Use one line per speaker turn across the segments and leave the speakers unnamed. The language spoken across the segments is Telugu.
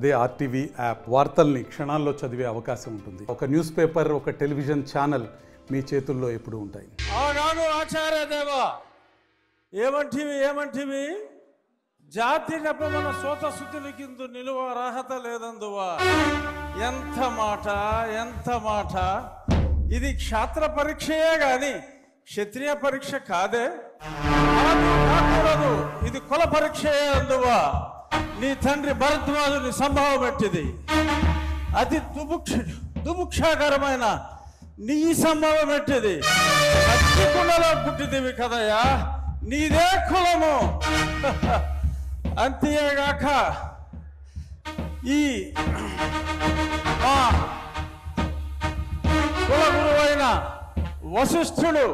అదే ఆర్టీవీ యాప్ వార్తల్ని క్షణాల్లో చదివే అవకాశం ఉంటుంది. ఒక న్యూస్ పేపర్, ఒక టెలివిజన్ ఛానల్ మీ చేతుల్లో ఎప్పుడూ ఉంటాయి.
ఆచార్య దేవా ఏమంటివి జాతి నెపమన సోత శుద్ధులకిందు నిలువ అర్హత లేదందువా. ఎంత మాట ఇది క్షాత్ర పరీక్షయే గాని క్షత్రియ పరీక్ష కాదే. కాకూడదు, ఇది కుల పరీక్షయే అందువా. నీ తండ్రి భరద్వాజుని సంభవం పెట్టింది. అతి దుభుక్షాకరమైన నీ సంభవం పెట్టింది. కుండలో పుట్టిదివి కదయ్యా, నీదే కులము. అంతేగాక ఈ కుల గురువైన వశిష్ఠుడు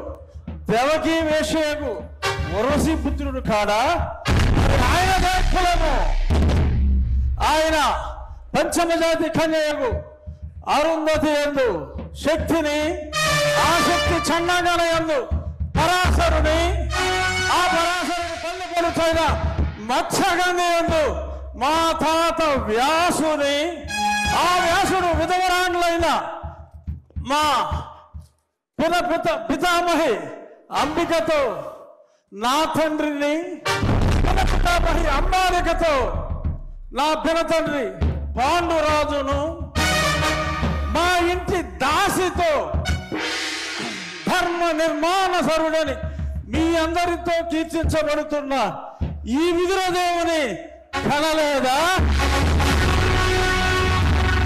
దేవకీ వేషయకు వరసి పుత్రుడు కాడా, ఆయనదే కులము. ఆయన పంచమజాతి కన్యకు అరుంధతి యందు శక్తిని, ఆ శక్తి చండాగన యందు పరాశరుని, ఆ పరాశరుని పల్లె పలుచైన మత్స్యగంధి యందు మా తాత వ్యాసుని, ఆ వ్యాసుడు విధవరాండ్లైన మా పితామహి అంబికతో, నా తండ్రిని పితామహి అంబాలికతో, నా పినతండ్రి పాండురాజును, మా ఇంటి దాసితో ధర్మ నిర్మాణ సరుడని మీ అందరితో కీర్తించబడుతున్న ఈ విదురదేవుని కనలేదా?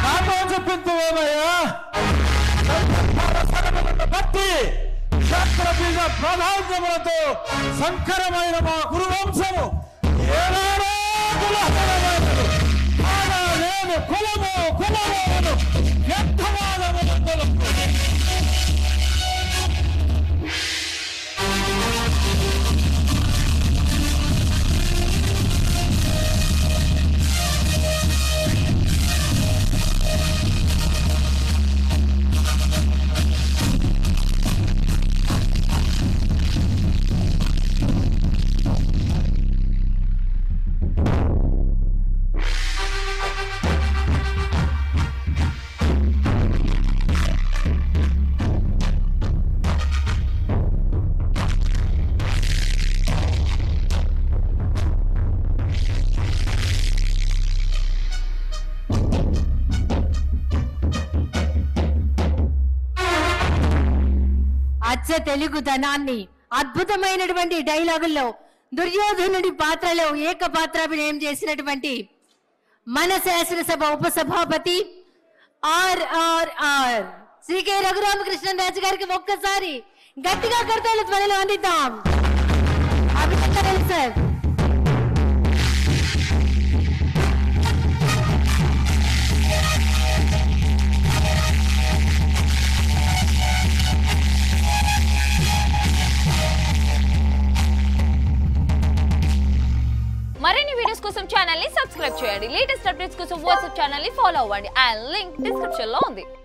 నాతో చెప్పిందేమయ్యా. బట్టి క్షత్రబీజ ప్రధానములతో సంకరమైన మా గురువంశము ఏనాడో కులహరమైనది. నేను కులము వ్యర్థవాదములందరూ
తెలుగుదనాన్ని అద్భుతమైనటువంటి డైలాగుల్లో దుర్యోధనుడి పాత్రలో ఏకపాత్రాభినయం చేసినటువంటి మన శాసనసభ ఉపసభాపతి ఆర్ఆర్ఆర్ శ్రీ కె రఘురామకృష్ణరాజు గారికి ఒక్కసారి గట్టిగా కర్తవ్య ధ్వనిలో అందిద్దాం. అభినందనలు సార్.
మరిన్ని వీడియోస్ కోసం ఛానల్ ని సబ్స్క్రైబ్ చేయండి. లేటెస్ట్ అప్డేట్స్ కోసం వాట్సాప్ ఛానల్ ని ఫాలో అవ్వండి. ఆ లింక్ డిస్క్రిప్షన్ లో ఉంది.